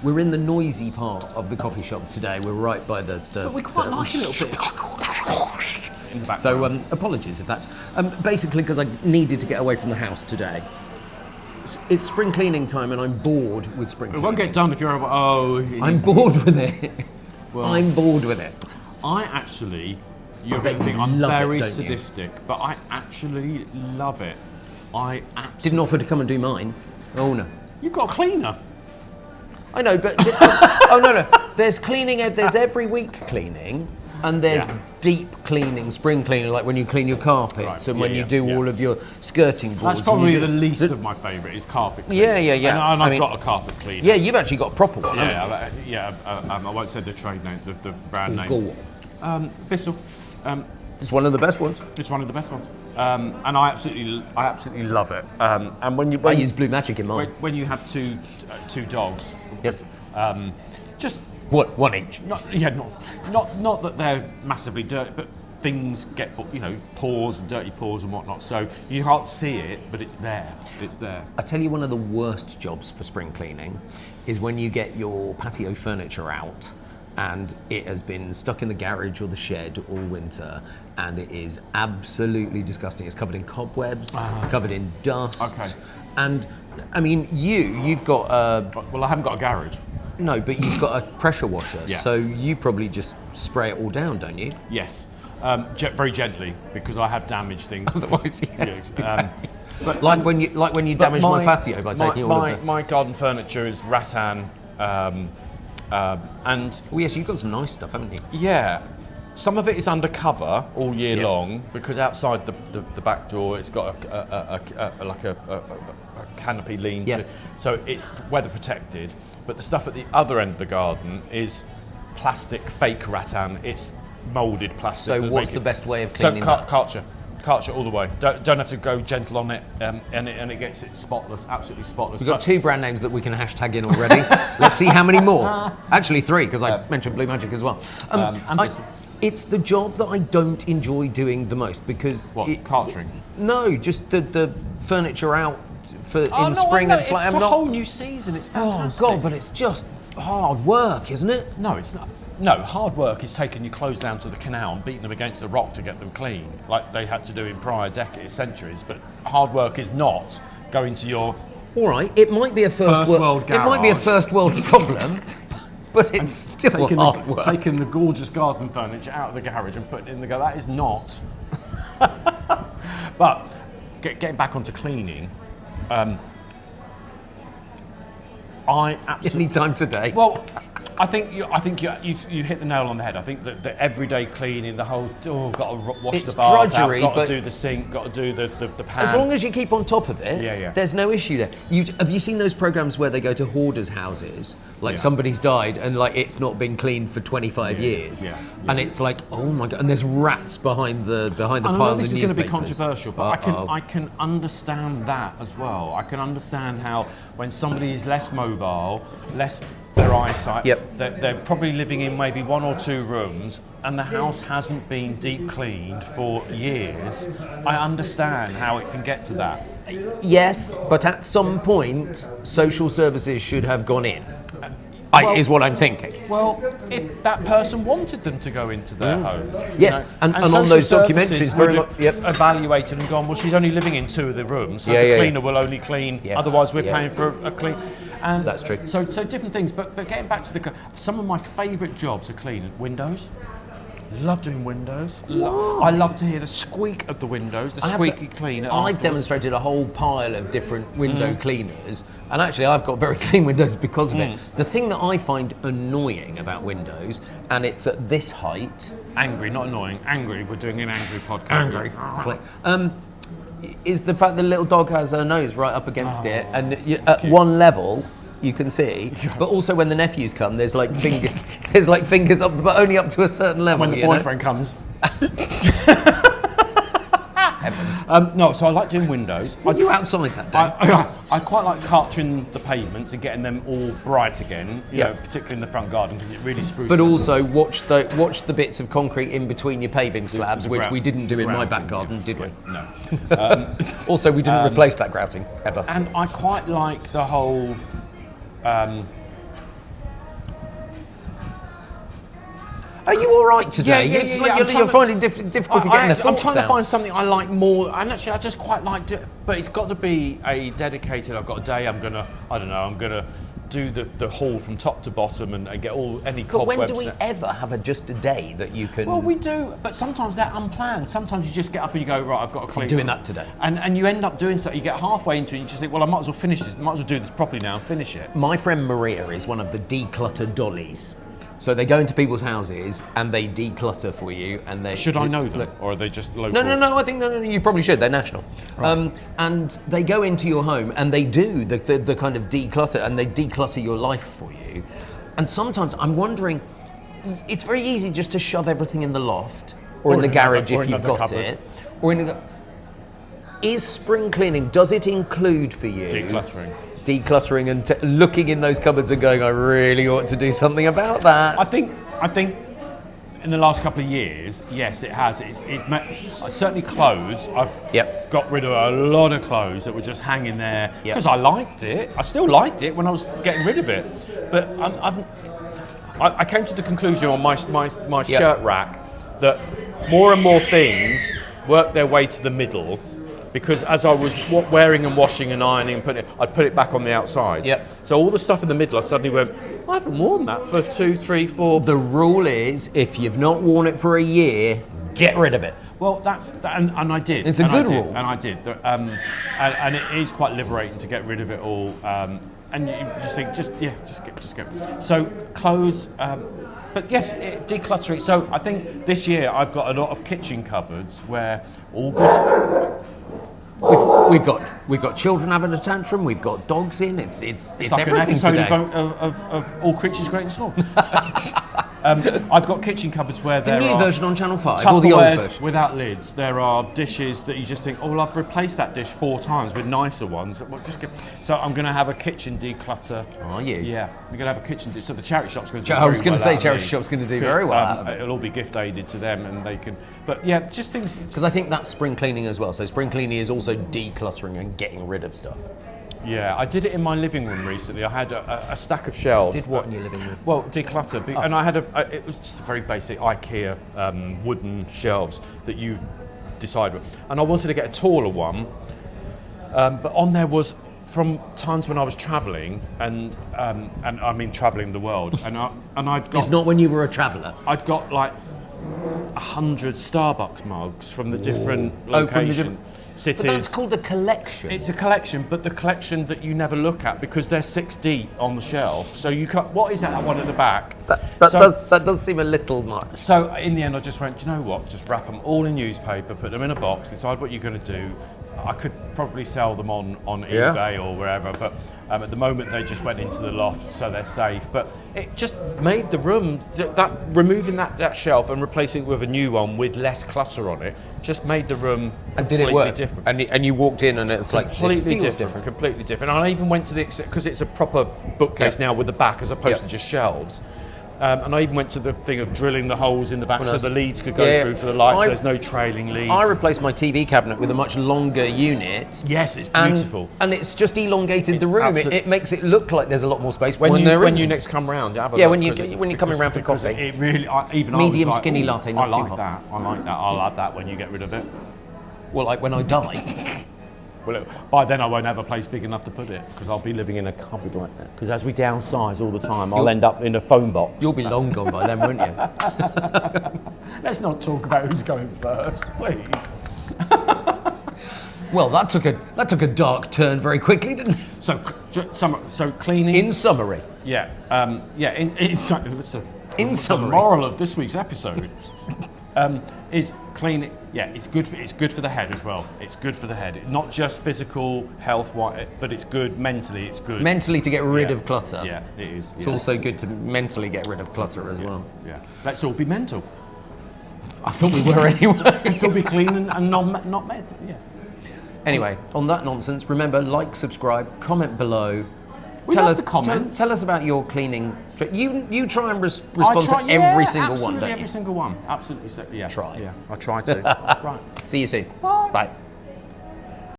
We're in the noisy part of the coffee shop today. We're right by the. But we quite like a little bit in the background. So apologies if that's basically because I needed to get away from the house today. It's spring cleaning time and I'm bored with spring It cleaning. won't get done if you're. I'm bored with it. Well, I'm bored with it. I actually. You're I going bet to you think I'm love it, very don't you? sadistic, but I actually love it. I absolutely. Didn't offer to come and do mine. Oh no. You've got a cleaner. I know, but oh no. There's cleaning. There's every week cleaning, and there's deep cleaning, spring cleaning, like when you clean your carpets Right, and yeah, when you yeah, do yeah. all of your skirting boards. That's and probably you do- the least of my favourite is carpet cleaning. Yeah. And I I've mean- got a carpet cleaner. Yeah, you've actually got a proper one. haven't I won't say the trade name, the brand you? name. Go on. Bristol. It's one of the best ones. It's one of the best ones, and I absolutely love it. And when you I use Blue Magic in mine. when you have two dogs, Yes. just One each. not that they're massively dirty, but things get paws and dirty paws and whatnot. So you can't see it, but it's there. It's there. I tell you, one of the worst jobs for spring cleaning is when you get your patio furniture out and it has been stuck in the garage or the shed all winter and it is absolutely disgusting. It's covered in cobwebs, it's covered in dust. Okay. And I mean, you've got a, Well, I haven't got a garage. no, but you've got a pressure washer, Yeah. so you probably just spray it all down, don't you? Yes, very gently because I have damaged things. Otherwise, yes, exactly. But Like when you damaged my patio by taking all of the... my garden furniture is rattan, and Oh yes, you've got some nice stuff, haven't you? yeah, some of it is undercover all year Yeah. long because outside the back door it's got a canopy lean, Yes. so it's weather protected. But the stuff at the other end of the garden is plastic, fake rattan. It's moulded plastic. So that what's make the it- best way of So cleaning that? Karcher all the way. Don't have to go gentle on it, and it gets it spotless, absolutely spotless. We've got But- 2 brand names that we can hashtag in already. Let's see how many more. Actually 3, because I mentioned Blue Magic as well. and this- it's the job that I don't enjoy doing the most because... What, cartering? No, just the furniture out in no, spring. I know, And it's like, it's I'm a not... whole new season. It's Oh fantastic. God, but it's just hard work, isn't it? No, it's not. No, hard work is taking your clothes down to the canal and beating them against the rock to get them clean, like they had to do in prior centuries. But hard work is not going to your... All right, it might be a first world It might be a garage. first world problem, but it's still hard work. taking the gorgeous garden furniture out of the garage and putting it in the garage. That is not. But getting back onto cleaning, I absolutely... Any time today. Well, I think you hit the nail on the head. I think that the everyday cleaning, the whole got to wash It's the bath drudgery, out, got but- to do the sink, got to do the pan. As long as you keep on top of it, Yeah. there's no issue there. Have you seen those programs where they go to hoarders' houses, like Yeah. somebody's died and like it's not been cleaned for 25 Yeah, years, yeah. and it's like, oh my god, and there's rats behind the I know piles this of is going to be newspapers. controversial, but Uh-oh. I can understand that as well. I can understand how when somebody is less mobile, less their eyesight, Yep. they're probably living in maybe 1 or 2 rooms, and the house hasn't been deep cleaned for years. I understand how it can get to that. Yes, but at some point, social services should have gone in. Is what I'm thinking. Well, if that person wanted them to go into their home. Yes, and on social those services documentaries, very would much. have Yep. evaluated and gone, well, she's only living in 2 of the rooms, so Yeah, the yeah, cleaner will only clean, Yeah, otherwise we're yeah. paying for a clean. And That's true. So different things, but getting back to some of my favourite jobs are cleaning windows. Love doing windows. I love to hear the squeak of the windows, the I have to- squeaky cleaner. I've afterwards. demonstrated a whole pile of different window cleaners, and actually I've got very clean windows because of it. The thing that I find annoying about windows, and it's at this height, Angry, not annoying. Angry. We're doing an angry podcast. it's like, is the fact the little dog has her nose right up against it, and at one level you can see, but also when the nephews come, there's like fingers up, but only up to a certain level. When the you know? boyfriend comes. Heavens. No, so I like doing windows. Are you outside that day? I quite like cartering the pavements and getting them all bright again, you Yeah. know, particularly in the front garden because it really spruces. But also watch the bits of concrete in between your paving slabs, the which grout- we didn't do in my grouting, back garden, yeah. did we? No. Also, we didn't replace that grouting ever. And I quite like the whole Are you all right today? Yeah, It's yeah, like yeah, you're finding difficulty getting the I'm thoughts trying to out. find something I like more, and actually I just quite like it, but it's got to be a dedicated. I've got a day. I'm gonna do the haul from top to bottom and get any But cobwebs. when do we ever have just a day that you can? Well, we do, but sometimes they're unplanned. Sometimes you just get up and you go, right, I've got to clean. doing that today. And you end up doing so. You get halfway into it and you just think, well, I might as well finish this. I might as well do this properly now and finish it. My friend Maria is one of the declutter dollies. So they go into people's houses and they declutter for you. And they Should I know them, look, or are they just local? No. I think no, you probably should. They're national, and they go into your home and they do the kind of declutter, and they declutter your life for you. And sometimes I'm wondering, it's very easy just to shove everything in the loft or in the garage if you've got cupboard. it, or in the. Is spring cleaning? Does it include for you decluttering and looking in those cupboards and going, I really ought to do something about that? I think in the last couple of years, yes, it has. Certainly clothes. I've got rid of a lot of clothes that were just hanging there because I liked it. I still liked it when I was getting rid of it, but I came to the conclusion on my shirt rack that more and more things work their way to the middle. Because as I was wearing and washing and ironing and I'd put it back on the outside. Yep. So all the stuff in the middle, I suddenly went, I haven't worn that for 2, 3, 4. The rule is, if you've not worn it for a year, get rid of it. Well, and I did. It's a good rule. And I did. And it is quite liberating to get rid of it all. And you just think, just get. So clothes. But yes, decluttering. So I think this year I've got a lot of kitchen cupboards where all good. We've got children having a tantrum. We've got dogs in. It's like everything an episode today. of All Creatures Great and Small. I've got kitchen cupboards where The there new are version on Channel 5 or the old Tupperwares version? without lids. There are dishes that you just think, oh, well, I've replaced that dish 4 times with nicer ones. So I'm going to have a kitchen declutter. Are you? Yeah, we're going to have a kitchen. So the charity shop's going to do I was going to say charity shop's going to do very well out of it. It'll all be gift aided to them, and they can. But yeah, just things. Because I think that's spring cleaning as well. So spring cleaning is also decluttering and getting rid of stuff. Yeah, I did it in my living room recently. I had a stack of shelves. Did what in your living room? Well, declutter. And I had it was just a very basic IKEA wooden shelves that you decide with. And I wanted to get a taller one, but on there was from times when I was travelling, and I mean travelling the world, and I'd got. It's not when you were a traveller. I'd got like 100 Starbucks mugs from the different locations. Cities. But that's called a collection. It's a collection, but the collection that you never look at because they're 6 deep on the shelf. So you can't. What is that one at the back? That does seem a little much. So in the end, I just went, do you know what? Just wrap them all in newspaper, put them in a box, decide what you're going to do. I could probably sell them on eBay or wherever, but at the moment they just went into the loft, so they're safe. But it just made the room, removing that shelf and replacing it with a new one with less clutter on it, just made the room And did it work? different. And you walked in and it's like, Completely this feels different. Completely different. And I even went to because it's a proper bookcase now with the back as opposed to just shelves. And I even went to the thing of drilling the holes in the back so the leads could go through for the lights. So there's no trailing leads. I replaced my TV cabinet with a much longer unit. Yes, it's beautiful. And it's just elongated the room. It makes it look like there's a lot more space when you next come round, have a look. when you're coming around for coffee. It really, Medium skinny latte, not too hot. I like that. I'll add that when you get rid of it. Well, like when I die. Well, by then I won't have a place big enough to put it because I'll be living in a cupboard like that. Because as we downsize all the time, I'll end up in a phone box. You'll be long gone by then, won't you? Let's not talk about who's going first, please. Well, that took a dark turn very quickly, didn't it? So cleaning. In summary. Yeah. In summary. The moral of this week's episode is cleaning. Yeah, it's good for the head as well. It's good for the head, not just physical health, but it's good mentally. It's good mentally to get rid of clutter. Yeah, it is. It's also good to mentally get rid of clutter as well. Yeah, let's all be mental. I thought we were anyway. Let's all be clean and not mental. Yeah. Anyway, on that nonsense, remember, like, subscribe, comment below. Tell us about your cleaning. You try and respond to every single one, don't you? Every single one. Absolutely. Yeah. Try. Yeah, I try to. Right. See you soon. Bye. Bye.